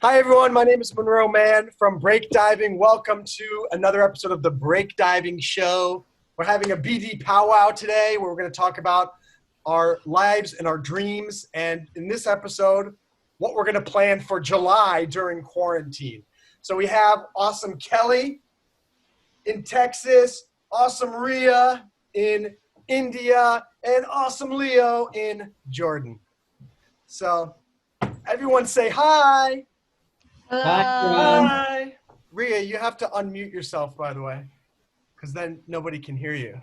Hi, everyone. My name is Monroe Mann from Break Diving. Welcome to another episode of the Break Diving Show. We're having a BD powwow today where we're going to talk about our lives and our dreams. And in this episode, what we're going to plan for July during quarantine. So we have awesome Kelly in Texas, awesome Ria in India, and awesome Leo in Jordan. So everyone say hi. Hi, everyone. Hello. Hi. Ria, you have to unmute yourself, by the way, because then nobody can hear you.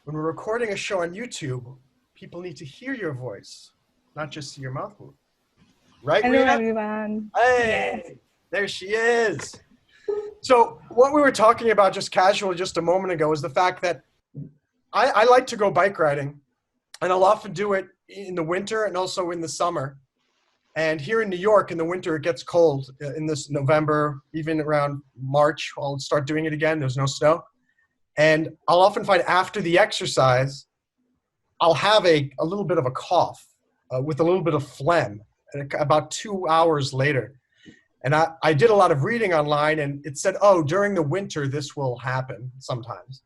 When we're recording a show on YouTube, people need to hear your voice, not just see your mouth move. Right, Hello, Ria? everyone. Hey, Yes. there she is. So what we were talking about just casually just a moment ago is the fact that I like to go bike riding, and I'll often do it in the winter and also in the summer. And here in New York, in the winter, it gets cold. In this November, even around March, I'll start doing it again. There's no snow. And I'll often find after the exercise, I'll have a little bit of a cough with a little bit of phlegm about 2 hours later. And I did a lot of reading online, and it said, oh, during the winter, this will happen sometimes.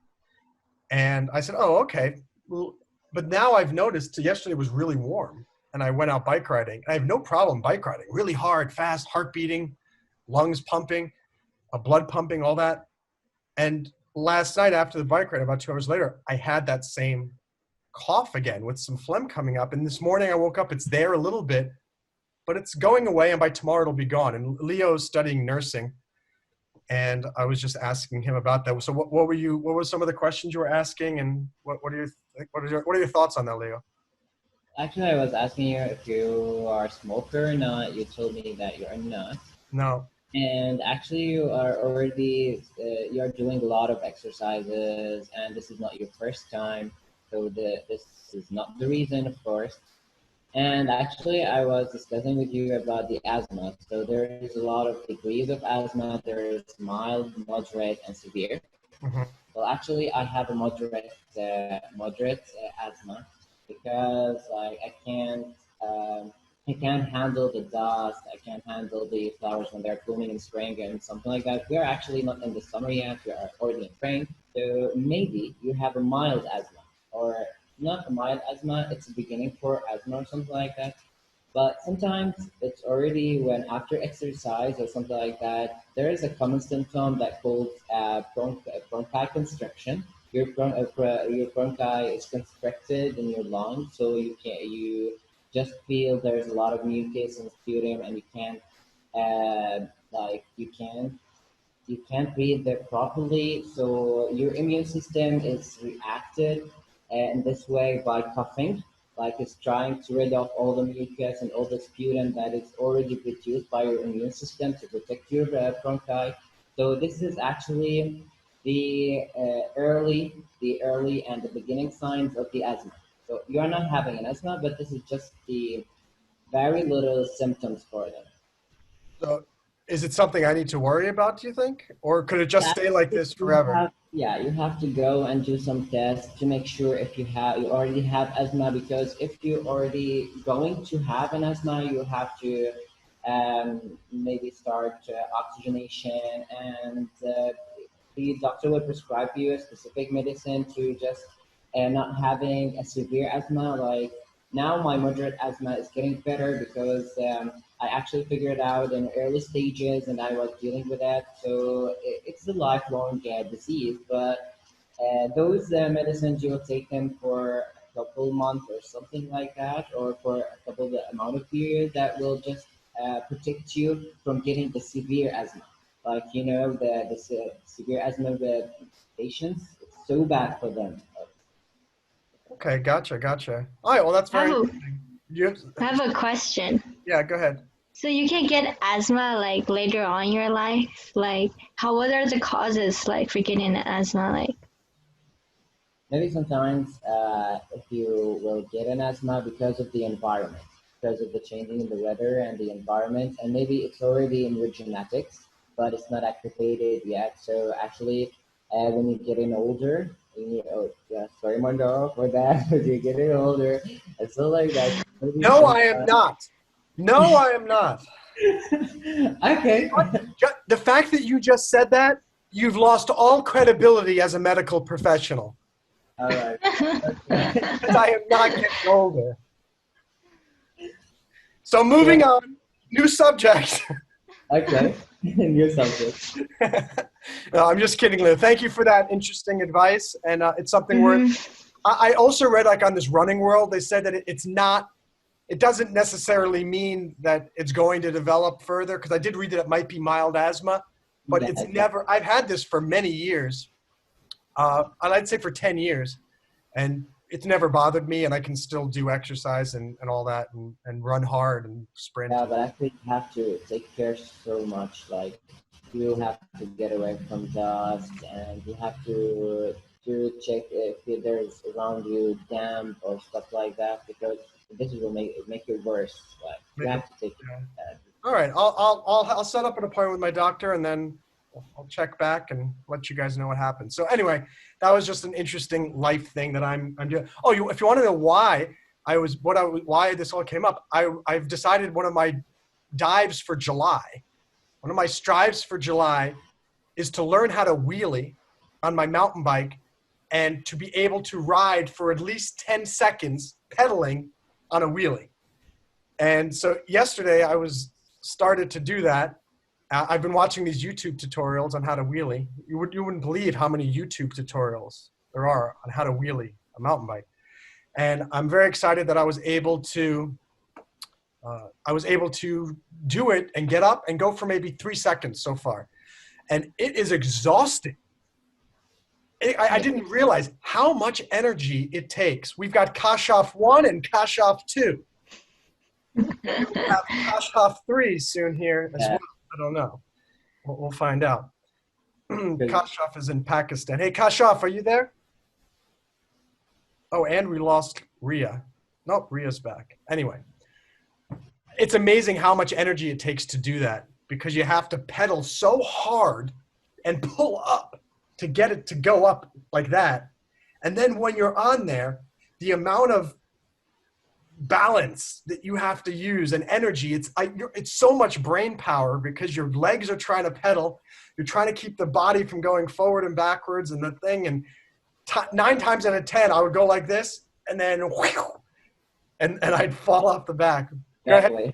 And I said, oh, okay. Well, but now I've noticed yesterday was really warm. And I went out bike riding. I have no problem bike riding. Really hard, fast, heart beating, lungs pumping, blood pumping, all that. And last night after the bike ride, about 2 hours later, I had that same cough again with some phlegm coming up. And this morning I woke up, it's there a little bit, but it's going away. And by tomorrow it'll be gone. And Leo's studying nursing. And I was just asking him about that. So what were some of the questions you were asking? And what are your thoughts on that, Leo? Actually, I was asking you if you are a smoker or not. You told me that you are not. No. And actually, you are already you are doing a lot of exercises, and this is not your first time. So this is not the reason, of course. And actually, I was discussing with you about the asthma. So there is a lot of degrees of asthma. There is mild, moderate, and severe. Mm-hmm. Well, actually, I have a moderate asthma because I can't handle the dust. I can't handle the flowers when they're blooming in spring and something like that. We are actually not in the summer yet. We are already in spring. So maybe you have a mild asthma or not a mild asthma. It's a beginning for asthma or something like that. But sometimes it's already when after exercise or something like that, there is a common symptom that called bronchi constriction. Your bronchi is constricted in your lungs, so you just feel there's a lot of mucus and sputum, and you can't like you can't breathe there properly. So your immune system is reacted in this way by coughing, like it's trying to rid off all the mucus and all the sputum that is already produced by your immune system to protect your bronchi. So this is actually the early and the beginning signs of the asthma. So you are not having an asthma, but this is just the very little symptoms for them. So is it something I need to worry about, do you think? Or could it just stay like this forever? You have to go and do some tests to make sure if you already have asthma, because if you're already going to have an asthma, you have to maybe start oxygenation, and the doctor will prescribe you a specific medicine to just not having a severe asthma. Like now, my moderate asthma is getting better because I actually figured out in early stages, and I was dealing with that. So it's a lifelong disease, but those medicines you will take them for a couple months or something like that, or for a couple of amount of period that will just protect you from getting the severe asthma. Like the severe asthma patients, it's so bad for them. Okay, gotcha. All right, well, that's I very have a, interesting. You, I have a question. yeah, go ahead. So you can get asthma like later on in your life? Like what are the causes like for getting asthma? Like Maybe sometimes if you will get an asthma because of the environment, because of the changing in the weather and the environment, and maybe it's already in your genetics, but it's not activated yet. So actually, when you're getting older, oh, yeah, sorry, Mondo, for that. As you're getting older, and so like that. Maybe No, I am not. No, I am not. Okay. The fact that you just said that, you've lost all credibility as a medical professional. All right. Because I am not getting older. So moving on, new subject. Okay. New subject. No, I'm just kidding, Lou. Thank you for that interesting advice. And it's something where I also read, like, on this running world, they said that it doesn't necessarily mean that it's going to develop further. Because I did read that it might be mild asthma, but it's never, I've had this for many years. I'd say for 10 years. And it's never bothered me, and I can still do exercise and all that and run hard and sprint. Yeah, but actually you have to take care so much. Like you have to get away from dust, and you have to check if there's around you damp or stuff like that, because this will make it worse. Like you have to take care of that. All right, I'll set up an appointment with my doctor, and then I'll check back and let you guys know what happens. So anyway, that was just an interesting life thing that I'm doing. Oh, if you want to know why why this all came up, I've decided one of my dives for July, one of my strives for July, is to learn how to wheelie on my mountain bike, and to be able to ride for at least 10 seconds pedaling on a wheelie. And so yesterday I started to do that. I've been watching these YouTube tutorials on how to wheelie. You wouldn't believe how many YouTube tutorials there are on how to wheelie a mountain bike. And I'm very excited that I was able to do it and get up and go for maybe 3 seconds so far. And it is exhausting. I didn't realize how much energy it takes. We've got Kashoff 1 and Kashoff 2. We'll have Kashoff 3 soon here as well. I don't know. We'll find out. Kashoff is in Pakistan. Hey, Kashoff, are you there? Oh, and we lost Rhea. Nope, Rhea's back. Anyway, it's amazing how much energy it takes to do that, because you have to pedal so hard and pull up to get it to go up like that. And then when you're on there, the amount of balance that you have to use and energy, it's so much brain power, because your legs are trying to pedal, you're trying to keep the body from going forward and backwards and the thing, and 9 times out of 10 I would go like this, and then and I'd fall off the back. Go ahead.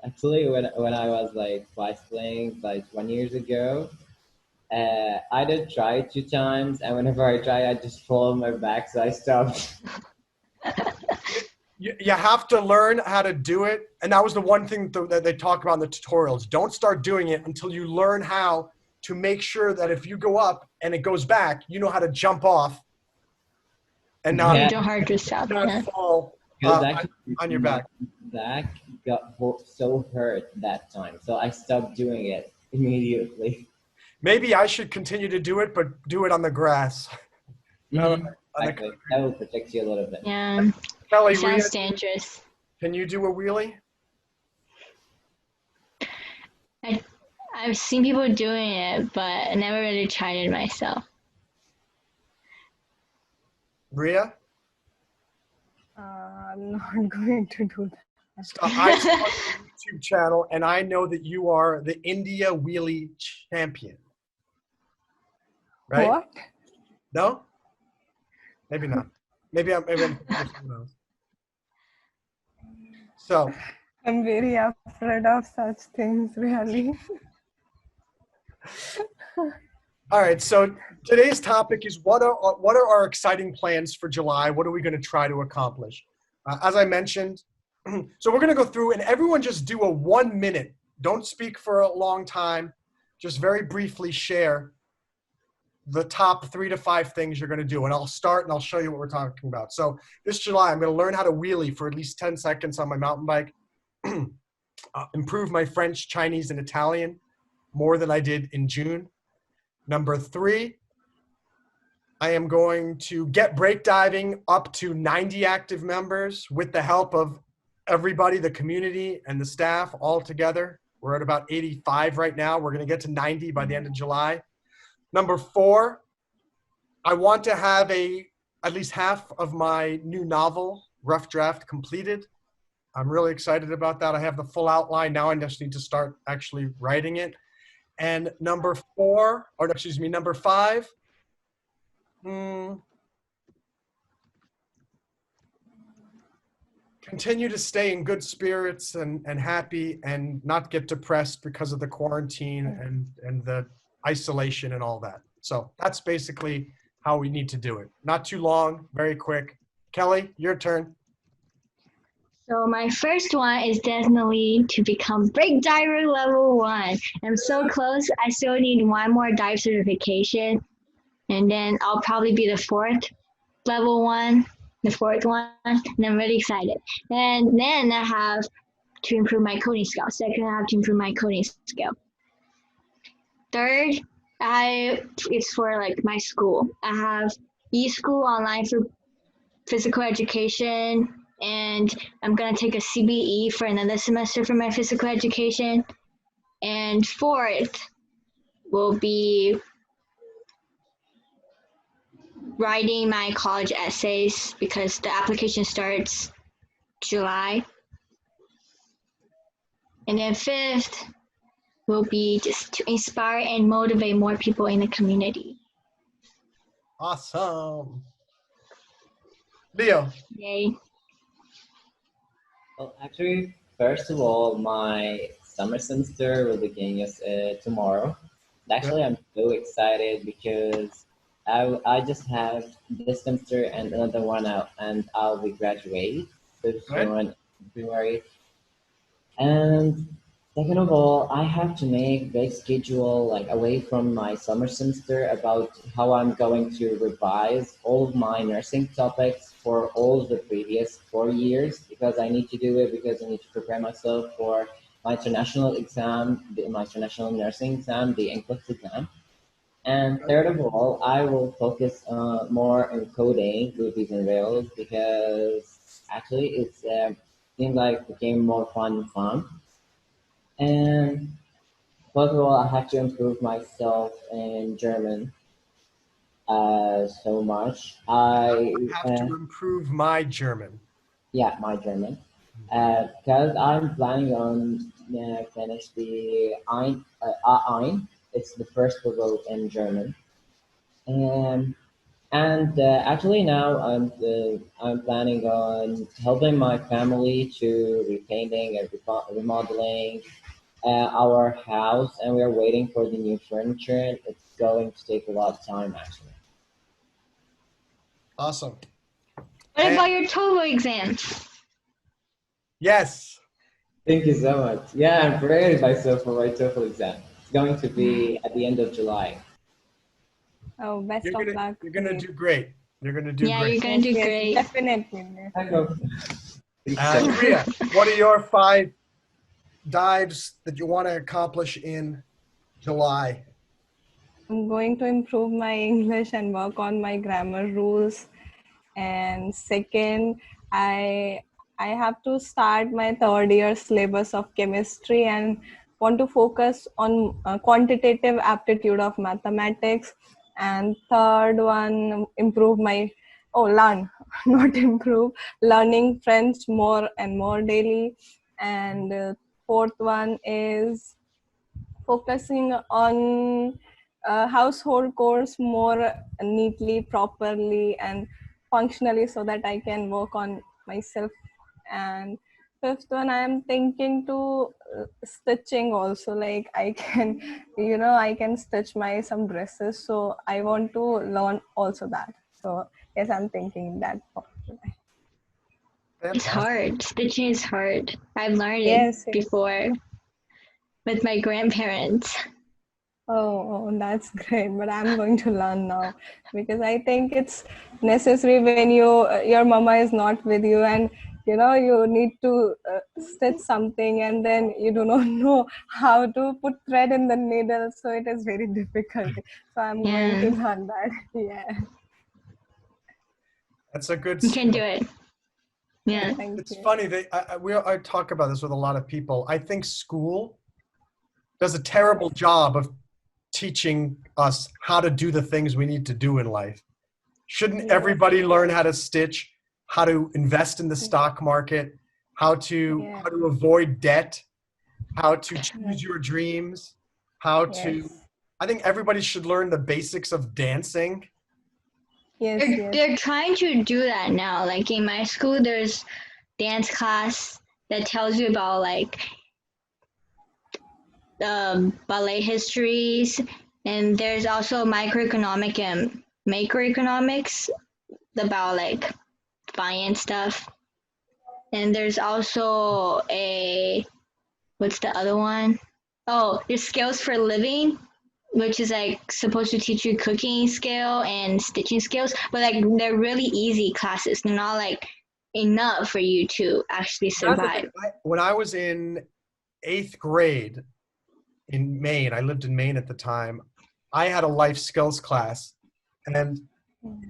Actually, when I was like bicycling like 1 year ago, I did try it 2 times, and whenever I try, I just fall on my back, so I stopped. You have to learn how to do it. And that was the one thing that they talk about in the tutorials. Don't start doing it until you learn how to make sure that if you go up and it goes back, you know how to jump off and not, you don't hurt yourself. not fall on your back. Back got so hurt that time, so I stopped doing it immediately. Maybe I should continue to do it, but do it on the grass. Exactly. That will protect you a little bit. Yeah. Kelly, Sounds dangerous. can you do a wheelie? I've seen people doing it, but I never really tried it myself. Rhea? I'm not going to do that. I saw your YouTube channel, and I know that you are the India wheelie champion. Right? What? No? Maybe not. Maybe I'm someone else. So, I'm very afraid of such things, really. all right. So today's topic is what are our exciting plans for July? What are we going to try to accomplish? As I mentioned, so we're going to go through, and everyone just do a 1 minute. Don't speak for a long time. Just very briefly share the top 3 to 5 things you're going to do. And I'll start and I'll show you what we're talking about. So this July, I'm going to learn how to wheelie for at least 10 seconds on my mountain bike. Improve my French, Chinese, and Italian more than I did in June. Number 3, I am going to get break diving up to 90 active members with the help of everybody, the community and the staff all together. We're at about 85 right now. We're going to get to 90 by the end of July. Number 4, I want to have at least half of my new novel, Rough Draft, completed. I'm really excited about that. I have the full outline. Now I just need to start actually writing it. And number five, continue to stay in good spirits and happy and not get depressed because of the quarantine and the isolation and all that. So that's basically how we need to do it. Not too long, very quick. Kelly, your turn. So my first one is definitely to become Break Diver level 1. I'm so close. I still need one more dive certification, and then I'll probably be the fourth level 1, the fourth one, and I'm really excited. And then I have to improve my coding skill. Second, I have to improve my coding skill. Third, it's for like my school. I have e-school online for physical education, and I'm gonna take a CBE for another semester for my physical education. And fourth will be writing my college essays because the application starts July. And then fifth will be just to inspire and motivate more people in the community. Awesome. Leo. Yay. Well, actually, first of all, my summer semester will begin tomorrow. Actually, I'm so excited because I just have this semester and another one out, and I'll be graduating in February. And second of all, I have to make big schedule like away from my summer semester about how I'm going to revise all of my nursing topics for all of the previous 4 years because I need to do it because I need to prepare myself for my international exam, my international nursing exam, the NCLEX exam. And third of all, I will focus more on coding, Rubies and Rails, because actually it's seems like became more fun. And first of all, I have to improve myself in German so much. I have to improve my German. Yeah, my German. Because I'm planning on finish the Ein. It's the first level in German. And actually now I'm planning on helping my family to repainting and remodeling our house, and we're waiting for the new furniture. It's going to take a lot of time, actually. Awesome. What about your TOEFL exams? Yes. Thank you so much. Yeah, I'm preparing myself for my TOEFL exam. It's going to be at the end of July. Oh, best of luck. You're gonna do great. You're gonna do great. Yeah, you're gonna do great. Definitely. I hope. Priya, what are your 5 dives that you want to accomplish in July? I'm going to improve my English and work on my grammar rules. And second, I have to start my third year syllabus of chemistry and want to focus on quantitative aptitude of mathematics. And third one, improve my learn not improve, learning French more and more daily. And fourth one is focusing on household chores more neatly, properly, and functionally so that I can work on myself. And fifth one, I am thinking to stitching also, like I can, I can stitch my some dresses. So I want to learn also that. So yes, I'm thinking that. It's hard. Stitching is hard. I've learned Yes. it before with my grandparents. Oh, that's great. But I'm going to learn now because I think it's necessary when your mama is not with you and you need to stitch something and then you do not know how to put thread in the needle. So it is very difficult. So I'm going to learn that. Yeah. That's a good You can do it. Yeah. It's funny that I talk about this with a lot of people. I think school does a terrible job of teaching us how to do the things we need to do in life. Shouldn't everybody learn how to stitch, how to invest in the stock market, how to avoid debt, how to choose your dreams, how to. Yes. I think everybody should learn the basics of dancing. Yes. Yes. They're trying to do that now. Like in my school, there's dance class that tells you about like ballet histories, and there's also microeconomic and macroeconomics about like finance stuff. And there's also a what's the other one? Oh, there's skills for living, which is like supposed to teach you cooking skill and stitching skills, but like they're really easy classes. They're not like enough for you to actually That's the thing. survive. When I was in 8th grade in Maine, I lived in Maine at the time, I had a life skills class and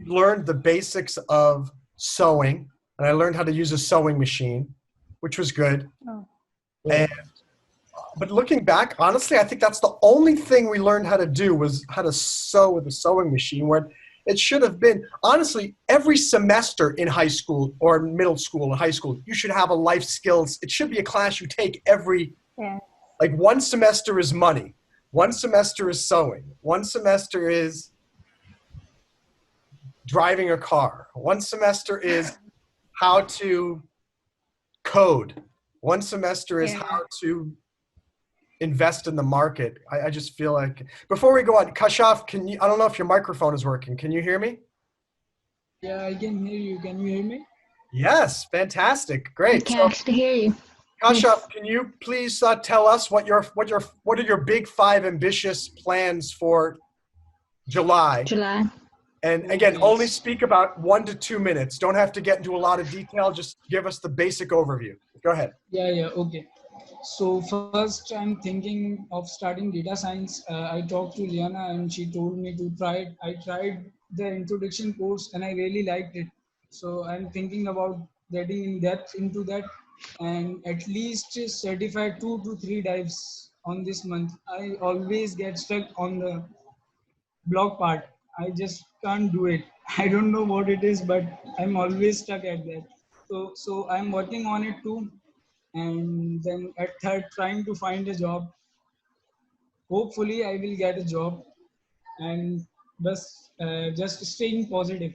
learned the basics of sewing, and I learned how to use a sewing machine, which was good. Oh. And but looking back, honestly, I think that's the only thing we learned how to do was how to sew with a sewing machine, where it should have been, honestly, every semester in high school or middle school and high school, you should have a life skills. It should be a class you take every, like one semester is money. One semester is sewing. One semester is driving a car. One semester is how to code. One semester is how to invest in the market. I just feel like, before we go on, Kashaf, I don't know if your microphone is working. Can you hear me? Yeah, I can hear you. Can you hear me? Yes, fantastic. I Great. can So, actually hear you. Kashaf, can you please tell us what are your big 5 ambitious plans for July? July. And again, only speak about 1 to 2 minutes. Don't have to get into a lot of detail. Just give us the basic overview. Go ahead. Yeah, okay. So first, I'm thinking of starting data science. I talked to Liana and she told me to try it. I tried the introduction course and I really liked it. So I'm thinking about getting in depth into that and at least certify 2 to 3 dives on this month. I always get stuck on the block part. I just can't do it. I don't know what it is, but I'm always stuck at that. So I'm working on it too. And then at third, trying to find a job. Hopefully, I will get a job, and just staying positive.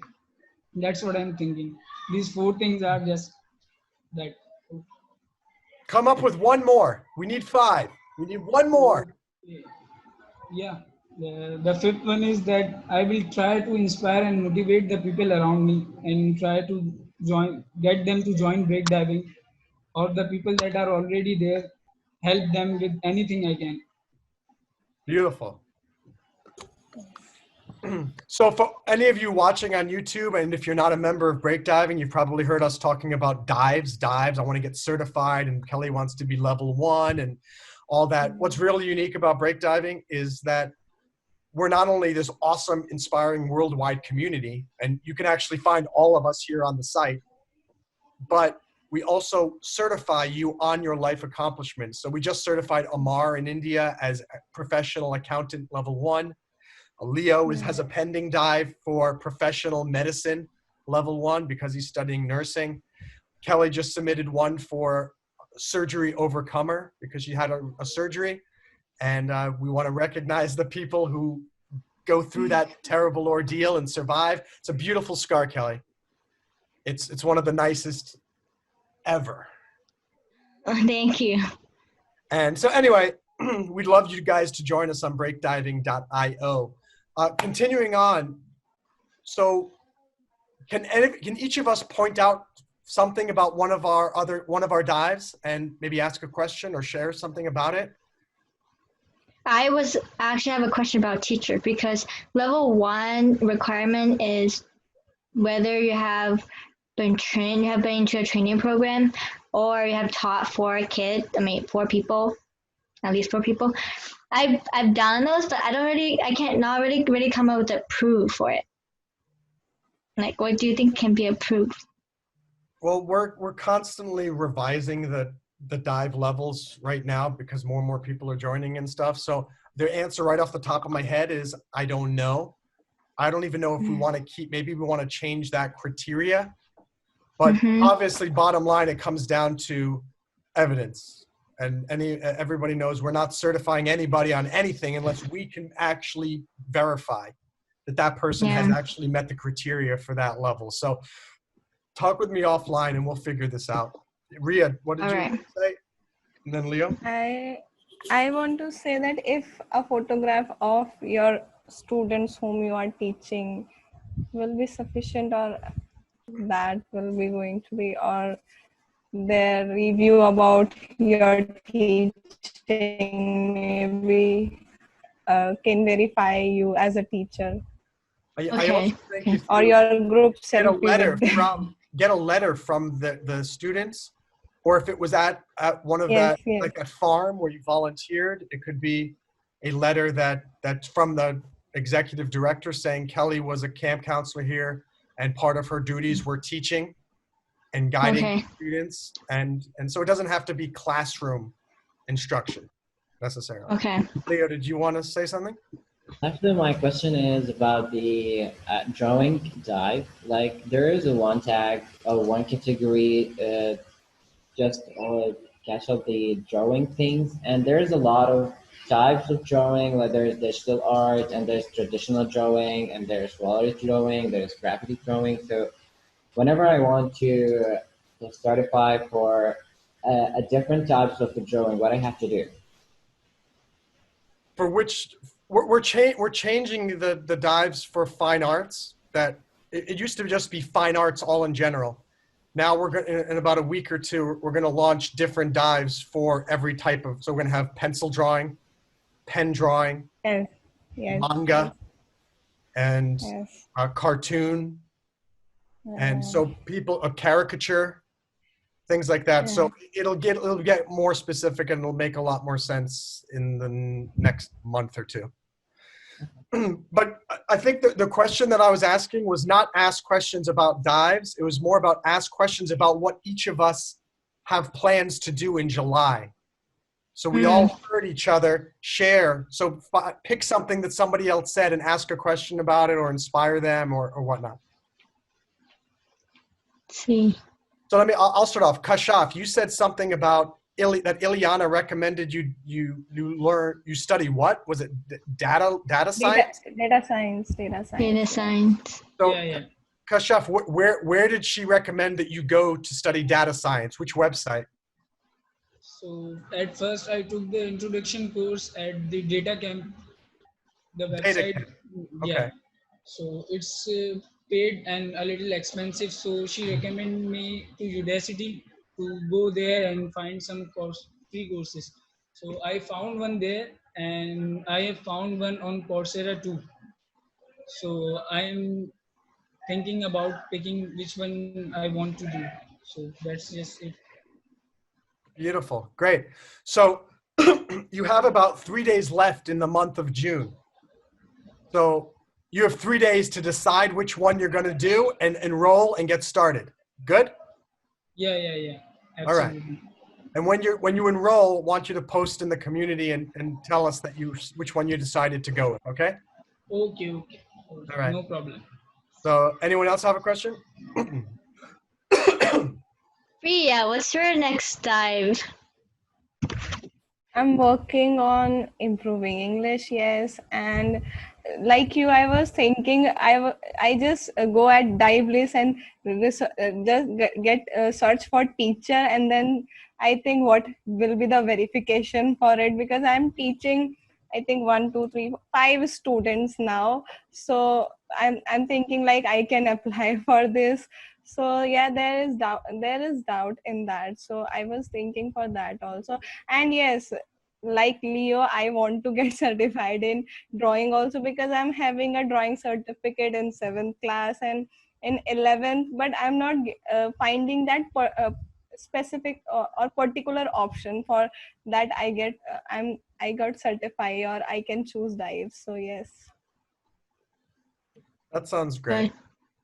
That's what I'm thinking. These 4 things are just that. Come up with one more. We need 5. We need one more. Yeah. The fifth one is that I will try to inspire and motivate the people around me and try to get them to join break diving, or the people that are already there, help them with anything I can. Beautiful. So for any of you watching on YouTube, and if you're not a member of Break Diving, you've probably heard us talking about dives. I want to get certified, and Kelly wants to be level 1 and all that. What's really unique about Break Diving is that we're not only this awesome, inspiring worldwide community, and you can actually find all of us here on the site, but we also certify you on your life accomplishments. So we just certified Amar in India as a professional accountant level 1. Leo has a pending dive for professional medicine level 1 because he's studying nursing. Kelly just submitted one for surgery overcomer because she had a surgery. And we want to recognize the people who go through that terrible ordeal and survive. It's a beautiful scar, Kelly. It's one of the nicest ever. Thank you. And so anyway, we'd love you guys to join us on breakdiving.io. Continuing on, so can each of us point out something about one of our dives and maybe ask a question or share something about it? I actually have a question about teacher, because level 1 requirement is whether you have been into a training program or you have taught 4 people, at least 4 people. I've done those, but I can't not really come up with a proof for it. Like, what do you think can be a proof? Well, we're constantly revising the dive levels right now because more and more people are joining and stuff. So the answer right off the top of my head is I don't know. I don't even know if we want to maybe we want to change that criteria. But Mhm. obviously, bottom line, it comes down to evidence. And everybody knows we're not certifying anybody on anything unless we can actually verify that that person has Yeah. actually met the criteria for that level. So talk with me offline and we'll figure this out. Ria, what did All you right. say? And then Leo? I want to say that if a photograph of your students whom you are teaching will be sufficient, or that will be going to be, or their review about your teaching maybe can verify you as a teacher, I also Okay. think Okay. if or you your group get a selfie letter with them. from the students, or if it was at one of Yes, that, yes, like that farm where you volunteered, it could be a letter that's from the executive director saying Kelly was a camp counselor here and part of her duties were teaching and guiding Okay. students, and so it doesn't have to be classroom instruction necessarily. Okay. Leo, did you want to say something? Actually, my question is about the drawing dive. Like, there is a one tag or one category, just catch up the drawing things, and there's a lot of types of drawing. Like, there's digital art, and there's traditional drawing, and there's water drawing, there's graffiti drawing. So, whenever I want to certify for a different types of the drawing, what I have to do? For which we're changing the dives for fine arts. That it used to just be fine arts all in general. Now we're going in about a week or two we're going to launch different dives for every type of. So we're going to have pencil drawing, pen drawing, yes, yes, yes, manga, and yes. cartoon, and Uh, so people a caricature, things like that. So yes. it'll get more specific and it'll make a lot more sense in the next month or two. But I think the question that I was asking was not ask questions about dives. It was more about ask questions about what each of us have plans to do in July. So we all heard each other share. So pick something that somebody else said and ask a question about it or inspire them or whatnot. Let's see. So I'll start off. Kashaf, you said something about that Ileana recommended you study what? Was it data Data, science? data science, data science. Data Yeah. science. So Yeah, yeah. Kashaf, where did she recommend that you go to study data science? Which website? So at first I took the introduction course at the data camp, the Data website. Camp. Yeah. Okay. So it's paid and a little expensive. So she recommended me to Udacity to go there and find some free courses. So I found one there, and I have found one on Coursera too. So I am thinking about picking which one I want to do. So that's just it. Beautiful. Great. So you have about 3 days left in the month of June. So you have 3 days to decide which one you're going to do and enroll and get started. Good? Yeah, yeah, yeah. All right. Absolutely. And when you enroll, I want you to post in the community and tell us that which one you decided to go with, okay? Okay, okay. All right. No problem. So anyone else have a question? Ria, what's your next dive? I'm working on improving English, yes. And like you, I was thinking, I just go at dive list and just get search for teacher, and then I think what will be the verification for it, because I'm teaching, I think 1, 2, 3, 5 students now. So I'm thinking like I can apply for this. So yeah, there is doubt in that. So I was thinking for that also. And yes, like Leo, I want to get certified in drawing also, because I'm having a drawing certificate in 7th class and in 11th, but I'm not finding that specific or particular option for that. I got certified, or I can choose dives. So yes. That sounds great. Good.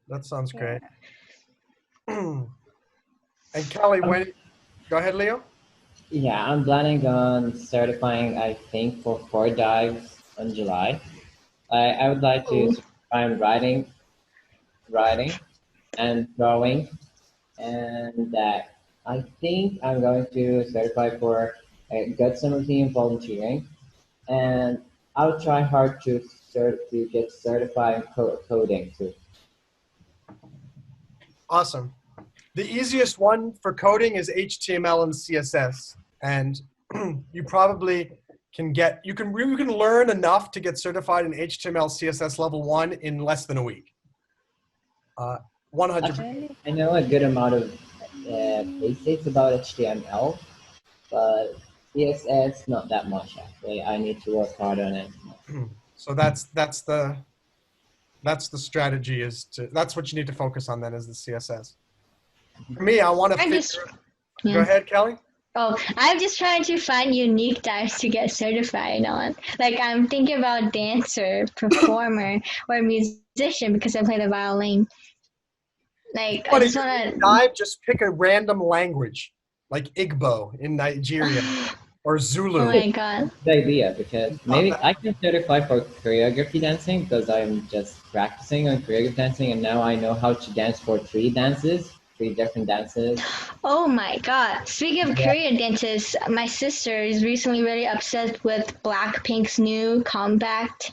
That sounds Yeah. great. And Kelly, go ahead, Leo. Yeah, I'm planning on certifying, I think, for 4 dives in July. I would like to Cool. certify in writing and drawing. and that I think I'm going to certify for a good summer team volunteering, and I'll try hard to get certified in coding too. Awesome. The easiest one for coding is HTML and CSS, and you probably can learn enough to get certified in HTML CSS level 1 in less than a week. 100%. I know a good amount of basics about HTML, but CSS not that much actually. I need to work hard on it. So that's the strategy that's what you need to focus on then is the CSS. For me, I want to Go ahead, Kelly. Oh, I'm just trying to find unique dives to get certified on. Like I'm thinking about dancer, performer, or musician because I play the violin. Like I just want to dive. Just pick a random language, like Igbo in Nigeria or Zulu. Oh my god! Good idea, because maybe I can certify for choreography dancing because I'm just practicing on choreography dancing, and now I know how to dance for three different dances. Oh my god! Speaking of Korean dances, my sister is recently really obsessed with Blackpink's new comeback.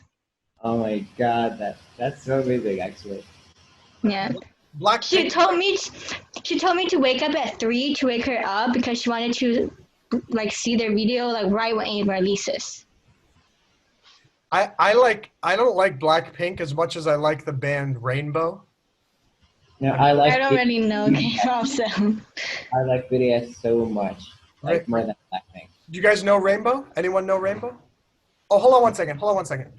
Oh my god, that's so amazing actually. Yeah. Blackpink. She told me to wake up at 3 to wake her up because she wanted to like see their video like right when it releases. I don't like Blackpink as much as I like the band Rainbow. No, I don't really know K-pop, so I like BTS so much, like more than Blackpink. Do you guys know Rainbow? Anyone know Rainbow? Oh, hold on one second.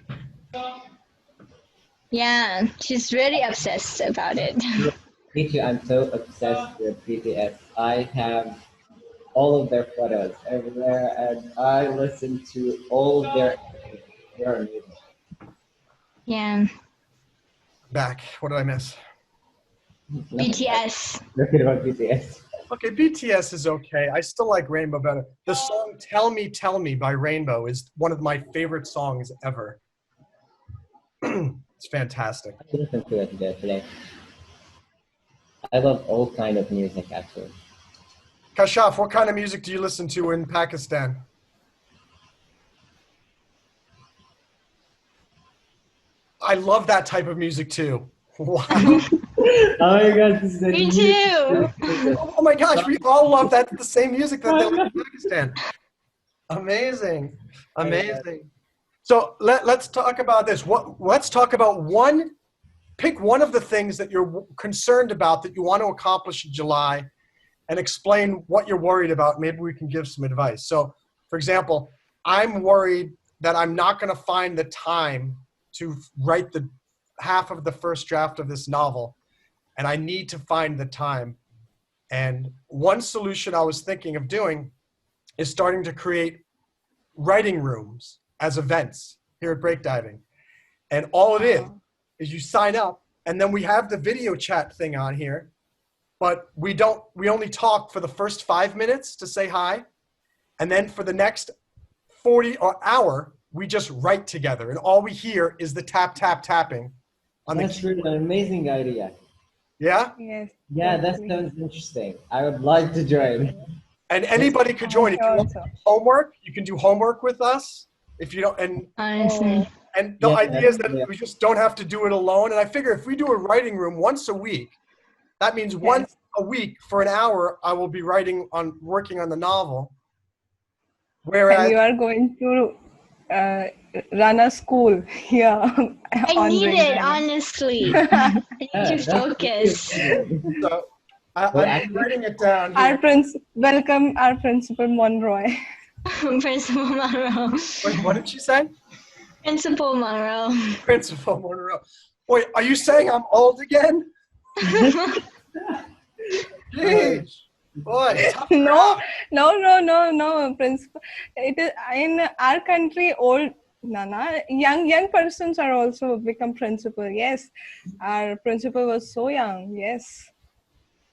yeah, she's really obsessed about it. Me too. I'm so obsessed with BTS. I have all of their photos everywhere, and I listen to all of their music. Yeah. Back. What did I miss? BTS. Talking about BTS. Okay, BTS is okay. I still like Rainbow better. The song Tell Me by Rainbow is one of my favorite songs ever. It's fantastic. I listen to it today. I love all kind of music actually. Kashaf, what kind of music do you listen to in Pakistan? I love that type of music too. Wow. Oh my god, this is Me too. Oh my gosh, we all love that the same music that they like in Pakistan. Amazing. So let's talk about this. Let's talk about pick one of the things that you're concerned about that you want to accomplish in July and explain what you're worried about. Maybe we can give some advice. So, for example, I'm worried that I'm not going to find the time to write the half of the first draft of this novel, and I need to find the time. And one solution I was thinking of doing is starting to create writing rooms as events here at Break Diving. And all it is you sign up, and then we have the video chat thing on here, but we only talk for the first 5 minutes to say hi. And then for the next 40 or hour, we just write together. And all we hear is the tapping on the That's really an amazing idea. Yeah? Yes. Yeah, that sounds interesting. I would like to join. And anybody could join. If you want to do homework, you can do homework with us. If you don't, Honestly. and the idea is that we just don't have to do it alone. And I figure if we do a writing room once a week, that means once a week for an hour, I will be working on the novel. Whereas And you are going to run a school here. I need it, honestly. I need to focus. So I'm writing it down here. Welcome our principal Monroy. Principal Monroe. Wait, what did she say? Principal Monroe. Principal Monroe. Wait, are you saying I'm old again? Jeez. Boy, No, principal. It is in our country. Old, young persons are also become principal. Yes, our principal was so young. Yes.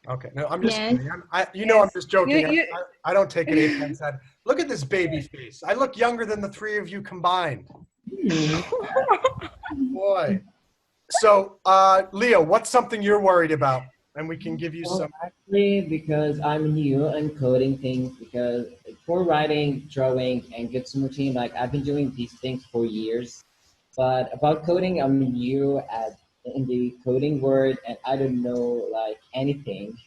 Okay, no, I'm just kidding. I'm just joking. I don't take any offense at. Look at this baby face. I look younger than the three of you combined. Boy. So, Leo, what's something you're worried about and we can give you Well, some. actually, because I'm new in coding things, because for writing, drawing, and good some routine, like I've been doing these things for years. But about coding, I'm new at in the coding word, and I don't know like anything.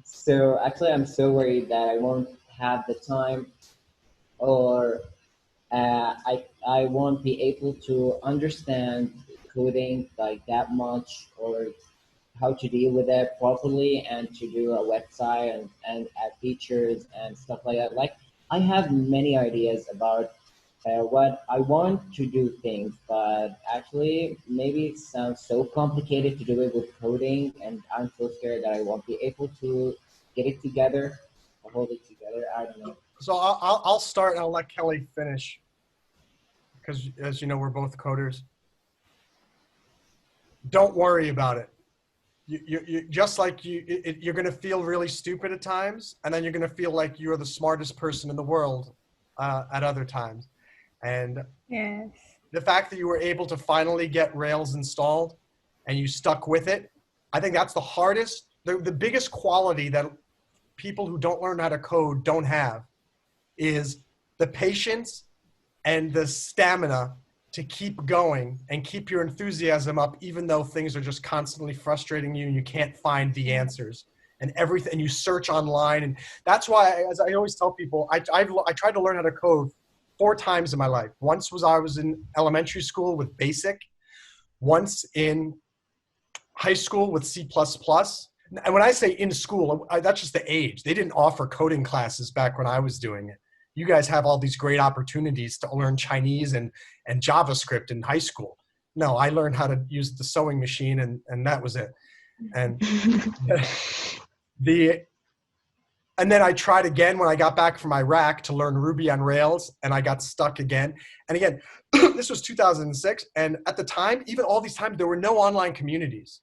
So actually, I'm so worried that I won't have the time, or I won't be able to understand coding like that much, or how to deal with it properly and to do a website and add features and stuff like that. Like I have many ideas about what I want to do things, but actually maybe it sounds so complicated to do it with coding, and I'm so scared that I won't be able to get it together or hold it together. I don't know. So I'll start and I'll let Kelly finish because, as you know, we're both coders. Don't worry about it. You just like you're going to feel really stupid at times, and then you're going to feel like you're the smartest person in the world at other times. And Yes. the fact that you were able to finally get Rails installed and you stuck with it, I think that's the hardest, the biggest quality that people who don't learn how to code don't have is the patience and the stamina to keep going and keep your enthusiasm up, even though things are just constantly frustrating you and you can't find the answers and everything. And you search online. And that's why, as I always tell people, I tried to learn how to code 4 times in my life. Once I was in elementary school with BASIC, once in high school with C++. And when I say in school, that's just the age. They didn't offer coding classes back when I was doing it. You guys have all these great opportunities to learn Chinese and JavaScript in high school. No, I learned how to use the sewing machine, and that was it. And and then I tried again when I got back from Iraq to learn Ruby on Rails, and I got stuck again. And again, this was 2006, and at the time, even all these times, there were no online communities.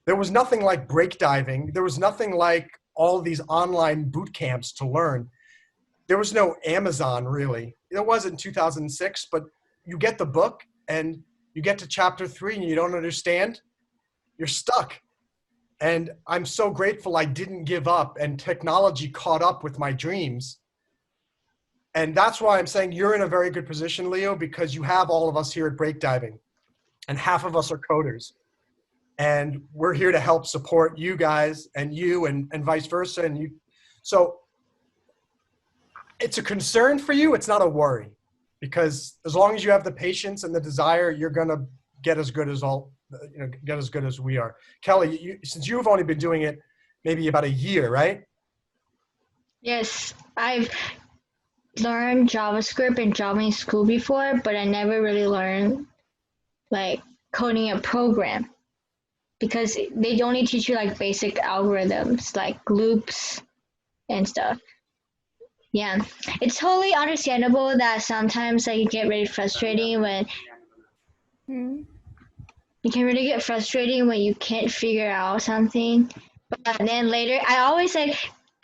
There was nothing like break diving. There was nothing like all these online boot camps to learn. There was no Amazon, really. There was in 2006, but you get the book and you get to chapter 3 and you don't understand, you're stuck. And I'm so grateful I didn't give up and technology caught up with my dreams. And that's why I'm saying you're in a very good position, Leo, because you have all of us here at Break Diving, and half of us are coders. And we're here to help support you guys and you and vice versa. And you, so it's a concern for you. It's not a worry, because as long as you have the patience and the desire, you're going to get as good as get as good as we are. Kelly, since you've only been doing it maybe about a year, right? Yes, I've learned JavaScript and Java in school before, but I never really learned like coding a program because they only teach you like basic algorithms like loops and stuff. Yeah, it's totally understandable that sometimes like you get really frustrating when Hmm. you can really get frustrating when you can't figure out something. But then later, I always like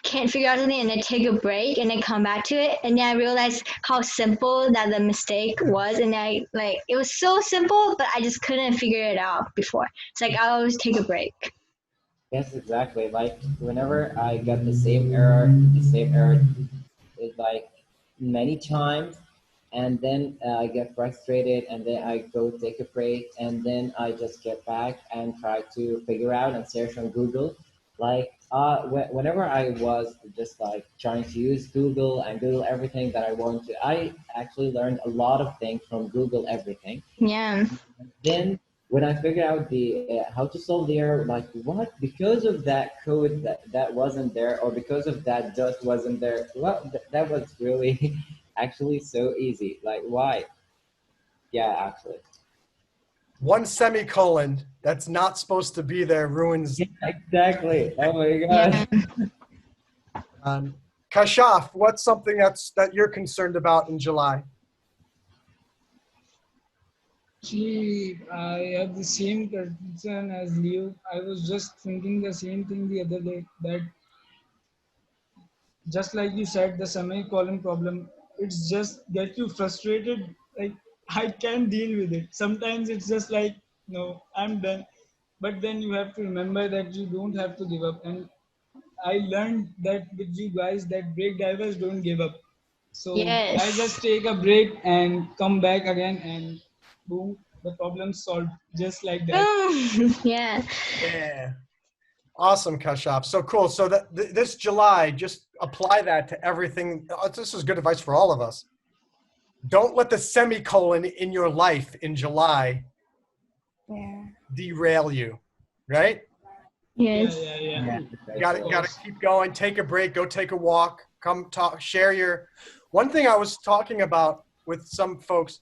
can't figure out something and then take a break and then come back to it, and then I realized how simple that the mistake was, and I like it was so simple, but I just couldn't figure it out before. It's like I always take a break. Yes, exactly. Like whenever I get the same error is like many times, and then I get frustrated, and then I go take a break, and then I just get back and try to figure out and search on Google. Like whenever I was just like trying to use Google and Google everything that I want to, I actually learned a lot of things from Google everything. Yeah. Then when I figured out the how to solve the error, like what? Because of that code that wasn't there, or because of that dot wasn't there. Well, that was really actually so easy. Like why? Yeah, actually. One semicolon that's not supposed to be there ruins. Yeah, exactly. Oh my Yeah. gosh. Kashaf, what's something that you're concerned about in July? Actually, I have the same concern as Leo. I was just thinking the same thing the other day, that just like you said, the semicolon problem, it's just get you frustrated. Like I can't deal with it. Sometimes it's just like, no, I'm done. but then you have to remember that you don't have to give up. And I learned that with you guys that break divers don't give up. So I just Yes. take a break and come back again, and boom, the problem solved just like that. Yeah. Yeah. Awesome, Kashyap. So cool. So that this July, just apply that to everything. This is good advice for all of us. Don't let the semicolon in your life in July Yeah. derail you, right? Yeah, Yes. yeah, yeah. Yeah, You very got true. to keep going. Take a break. Go take a walk. Come talk. Share your. One thing I was talking about with some folks.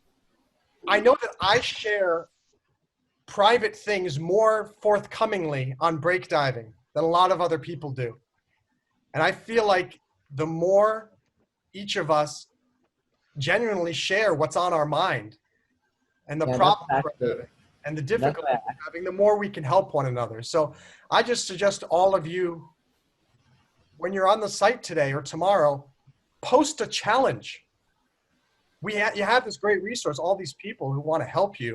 I know that I share private things more forthcomingly on break diving than a lot of other people do, and I feel like the more each of us genuinely share what's on our mind and the Yeah, that's problems we're actually having and the that's difficulties why we're having, the more we can help one another. So I just suggest all of you, when you're on the site today or tomorrow, post a challenge. You have this great resource, all these people who want to help you.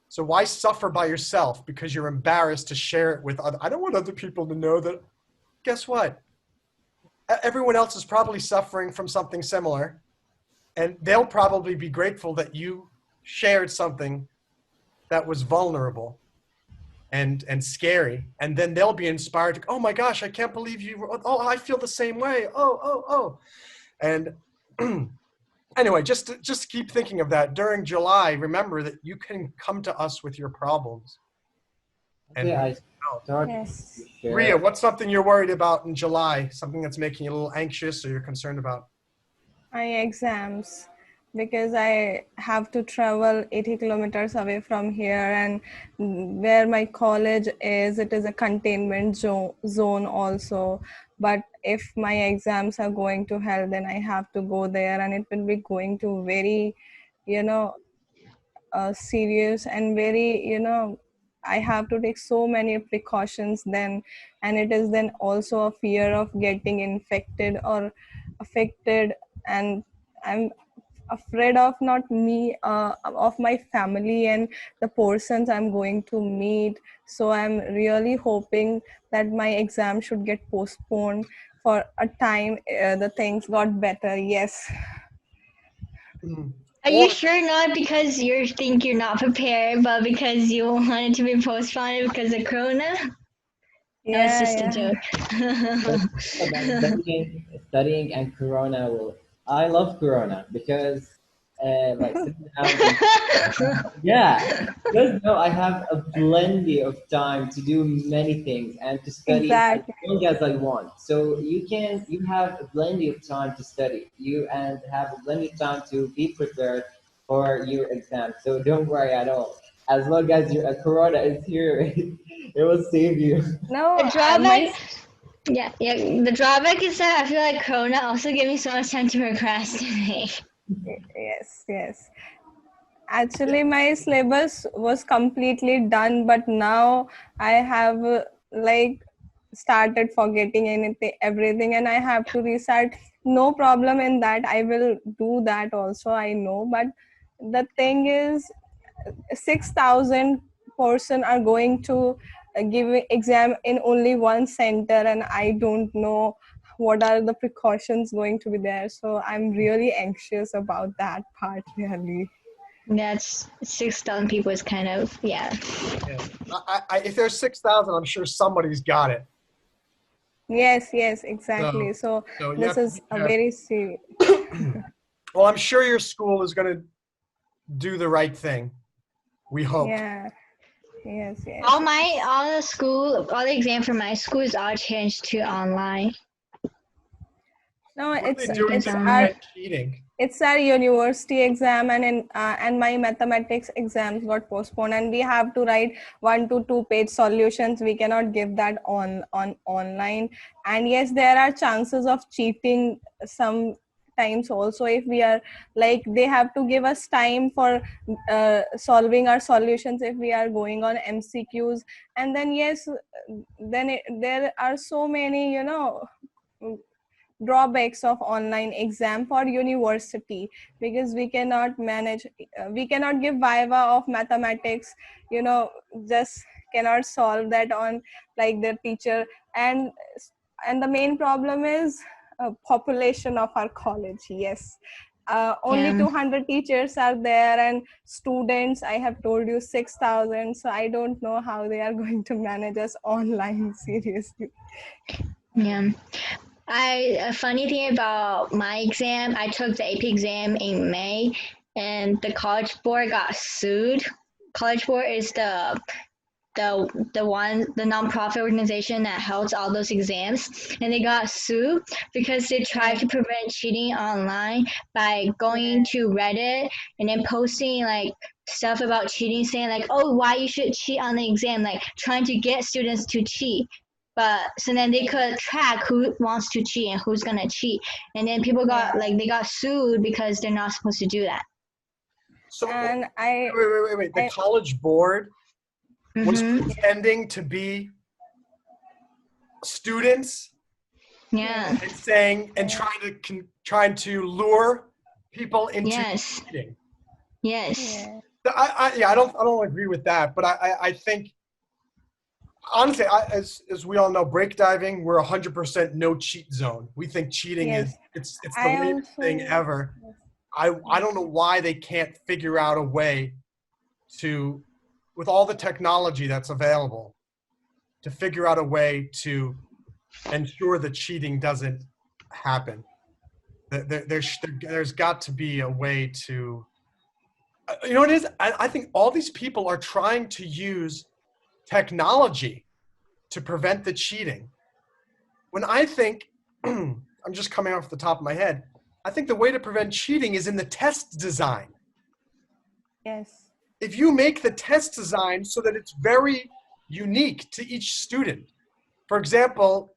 So why suffer by yourself because you're embarrassed to share it with other? I don't want other people to know that. Guess what? Everyone else is probably suffering from something similar, and they'll probably be grateful that you shared something that was vulnerable and scary, and then they'll be inspired to, oh my gosh, I can't believe you, oh, I feel the same way, oh. And anyway, just keep thinking of that during July. Remember that you can come to us with your problems and okay, we I help. started to Yes. Ria, share. what's something you're worried about in July, something that's making you a little anxious or you're concerned about? My exams, because I have to travel 80 kilometers away from here, and where my college is, it is a containment zone also. But if my exams are going to hell, then I have to go there, and it will be going to very, you know, serious and very, I have to take so many precautions then. And it is then also a fear of getting infected or affected. And I'm afraid of not me, of my family and the persons I'm going to meet. So I'm really hoping that my exam should get postponed for a time. The things got better. Yes. Mhm. Are you Or sure not because you think you're not prepared, but because you want it to be postponed because of Corona? That was Yeah, just a yeah. joke. But about studying and Corona will. I love Corona because, like sitting down and yeah, because now I have a plenty of time to do many things and to study as Exactly. long as I want. So you have a plenty of time to study you and have a plenty of time to be prepared for your exam. So don't worry at all. As long as your Corona is here, it will save you. The No, my drawback, yeah. The drawback is that I feel like Corona also gave me so much time to procrastinate. yes, yes. Actually, my syllabus was completely done, but now I have like started forgetting anything, everything, and I have to restart. No problem in that. I will do that also. I know, but the thing is, 6,000 person are going to give exam in only one center, and I don't know what are the precautions going to be there. So I'm really anxious about that part, really. That's 6,000 people is kind of, yeah. yeah. If there's 6,000, I'm sure somebody's got it. Yes, yes, So, exactly. So so you this have to is be a careful. very serious. Well, I'm sure your school is going to do the right thing. We hope. Yeah, yes, All yes, my, yes. all the school, all the exam for my school is all changed to online. No, What are they doing Everything's to online. prevent cheating? it's our university exam, and my mathematics exams got postponed, and we have to write 1 to 2 page solutions. We cannot give that on online. And yes, there are chances of cheating sometimes also, if we are like, they have to give us time for solving our solutions if we are going on MCQs. And then yes, then there are so many, drawbacks of online exam for university, because we cannot manage, we cannot give viva of mathematics, you know just cannot solve that on like their teacher. And the main problem is population of our college. Yes, only Yeah. 200 teachers are there, and students, I have told you, 6,000. So I don't know how they are going to manage us online. Seriously. Yeah. A funny thing about my exam, I took the AP exam in May, and the College Board got sued. College Board is the nonprofit organization that holds all those exams, and they got sued because they tried to prevent cheating online by going to Reddit and then posting like stuff about cheating, saying like, oh, why you should cheat on the exam, like trying to get students to cheat. But so then they could track who wants to cheat and who's gonna cheat, and then people got like they got sued because they're not supposed to do that. So And wait. The College Board was pretending to be students Yeah. and saying and trying to lure people into cheating. Yes. I don't agree with that, but I think honestly, as we all know, break diving, we're 100% no cheat zone. We think cheating is it's the latest thing ever. I don't know why they can't figure out a way to, with all the technology that's available, to figure out a way to ensure that cheating doesn't happen. There's got to be a way to, you know what it is? I think all these people are trying to use technology to prevent the cheating. When I think, I'm just coming off the top of my head, I think the way to prevent cheating is in the test design. Yes. If you make the test design so that it's very unique to each student, for example,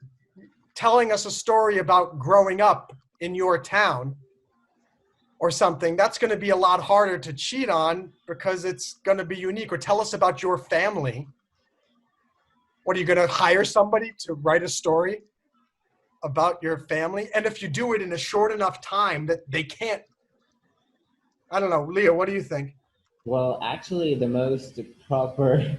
telling us a story about growing up in your town or something, that's going to be a lot harder to cheat on because it's going to be unique. Or tell us about your family. What, are you going to hire somebody to write a story about your family? And if you do it in a short enough time that they can't, I don't know, Leo, what do you think? Well, actually, the most proper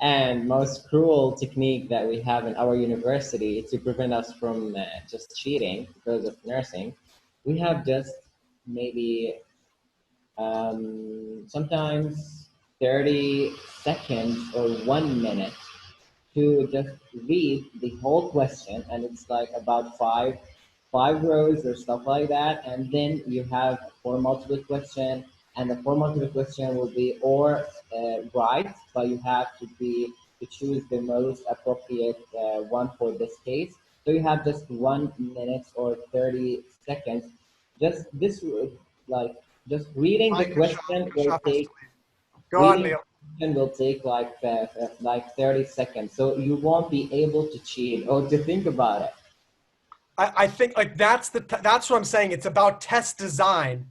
and most cruel technique that we have in our university to prevent us from just cheating because of nursing, we have just maybe sometimes 30 seconds or 1 minute to just read the whole question, and it's like about five rows or stuff like that, and then you have four multiple question, and the four multiple question will be or right, but you have to choose the most appropriate one for this case. So you have just 1 minute or 30 seconds. Just this like just reading the question will take Go on, reading Leo. will take like 30 seconds, so you won't be able to cheat or to think about it. I think like that's what I'm saying. It's about test design,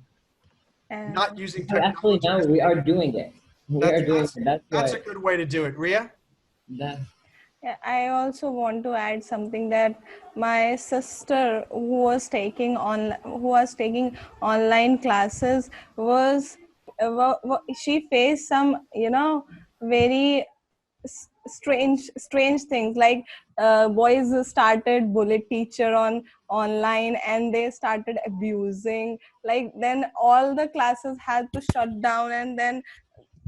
not using But actually, technology. now we are doing it. That's a good way to do it. Ria? That, Yeah, I also want to add something that my sister who was taking online classes was she faced some very strange things, like boys started bully teacher on online, and they started abusing, like then all the classes had to shut down, and then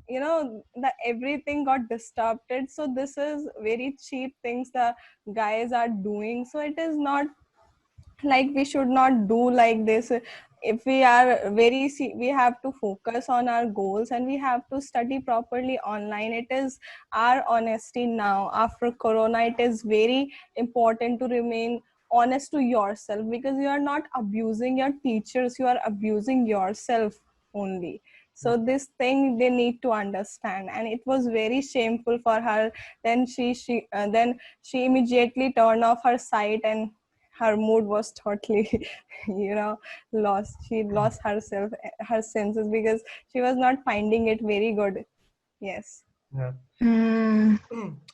that everything got disrupted. So this is very cheap things the guys are doing. So it is not like we should not do like this. If we are we have to focus on our goals, and we have to study properly online. It is our honesty now after corona. It is very important to remain honest to yourself, because you are not abusing your teachers, you are abusing yourself only. So this thing they need to understand, and it was very shameful for her. Then she immediately turned off her site, and her mood was totally lost. She lost herself, her senses, because she was not finding it very good. Yes. Yeah. Mm.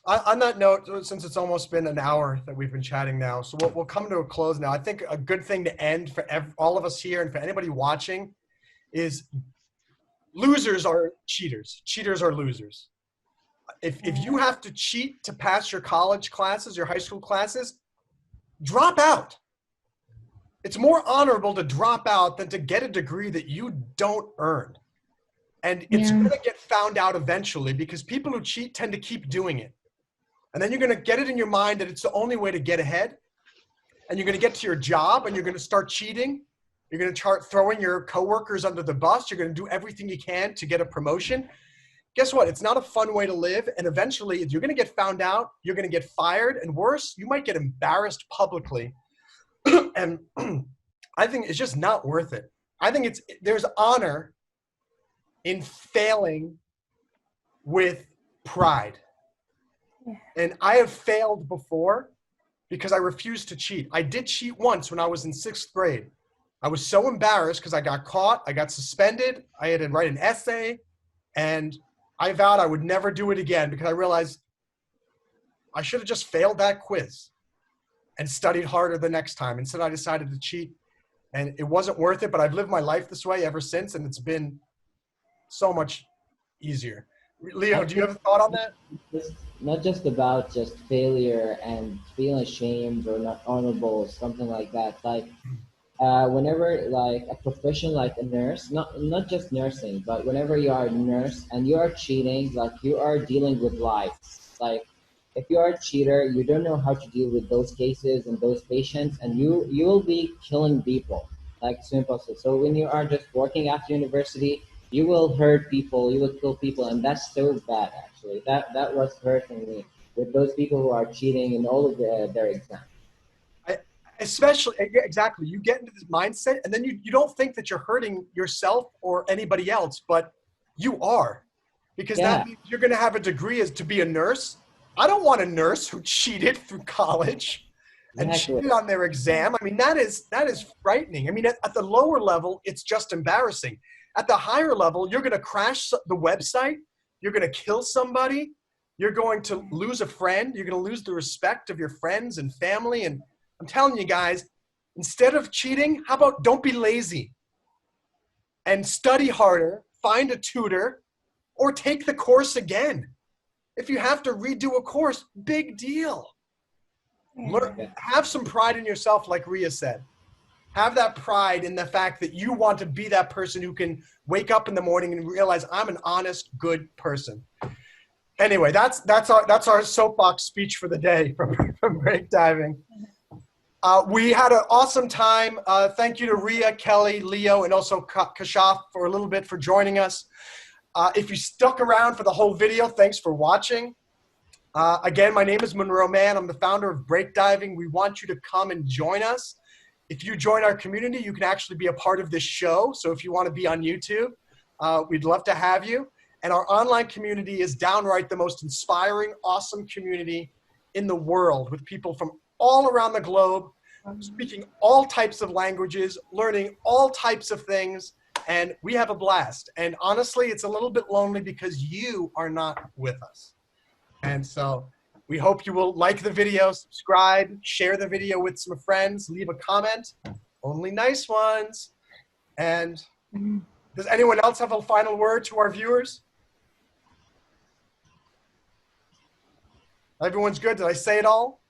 On that note, since it's almost been an hour that we've been chatting now, so we'll come to a close now. I think a good thing to end for all of us here and for anybody watching is losers are cheaters. Cheaters are losers. if you have to cheat to pass your college classes, your high school classes, drop out. It's more honorable to drop out than to get a degree that you don't earn. And it's Yeah. going to get found out eventually because people who cheat tend to keep doing it. And then you're going to get it in your mind that it's the only way to get ahead. And you're going to get to your job and you're going to start cheating. You're going to start throwing your coworkers under the bus. You're going to do everything you can to get a promotion. Guess what? It's not a fun way to live. And eventually, you're going to get found out. You're going to get fired. And worse, you might get embarrassed publicly. And I think it's just not worth it. I think there's honor in failing with pride. Yeah. And I have failed before because I refused to cheat. I did cheat once when I was in 6th grade. I was so embarrassed because I got caught. I got suspended. I had to write an essay. And I vowed I would never do it again because I realized I should have just failed that quiz and studied harder the next time. Instead, I decided to cheat. And it wasn't worth it, but I've lived my life this way ever since, and it's been so much easier. Leo, do you have a thought on that? It's not just about just failure and feeling ashamed or not honorable or something like that. Like whenever like a profession like a nurse, not just nursing, but whenever you are a nurse and you are cheating, like you are dealing with lives. Like if you are a cheater, you don't know how to deal with those cases and those patients, and you will be killing people. Like simple. So when you are just working after university, you will hurt people, you will kill people, and that's so bad. Actually, that was hurting me with those people who are cheating in all of their exams. Especially, exactly, you get into this mindset and then you don't think that you're hurting yourself or anybody else, but you are, because that means you're going to have a degree as to be a nurse. I don't want a nurse who cheated through college and cheated on their exam. I mean, that is frightening. I mean, at the lower level, it's just embarrassing. At the higher level, you're going to crash the website. You're going to kill somebody. You're going to lose a friend. You're going to lose the respect of your friends and family. And I'm telling you guys, instead of cheating, how about don't be lazy and study harder, find a tutor, or take the course again. If you have to redo a course, big deal. Have some pride in yourself, like Ria said. Have that pride in the fact that you want to be that person who can wake up in the morning and realize I'm an honest, good person. Anyway, that's our soapbox speech for the day from Break Diving. We had an awesome time. Thank you to Ria, Kelly, Leo, and also Kashaf for a little bit for joining us. If you stuck around for the whole video, thanks for watching. Again, my name is Monroe Mann. I'm the founder of Break Diving. We want you to come and join us. If you join our community, you can actually be a part of this show. So if you want to be on YouTube, we'd love to have you. And our online community is downright the most inspiring, awesome community in the world, with people from all around the globe, speaking all types of languages, learning all types of things, and we have a blast. And honestly, it's a little bit lonely because you are not with us. And so we hope you will like the video, subscribe, share the video with some friends, leave a comment, only nice ones. And does anyone else have a final word to our viewers? Everyone's good. Did I say it all?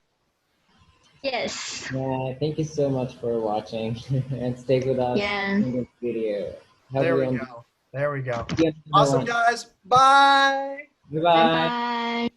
Yes. Yeah, thank you so much for watching and stay with us in this video. There we go. There we go. Yeah, Awesome, guys. Bye. Bye-bye. Bye-bye.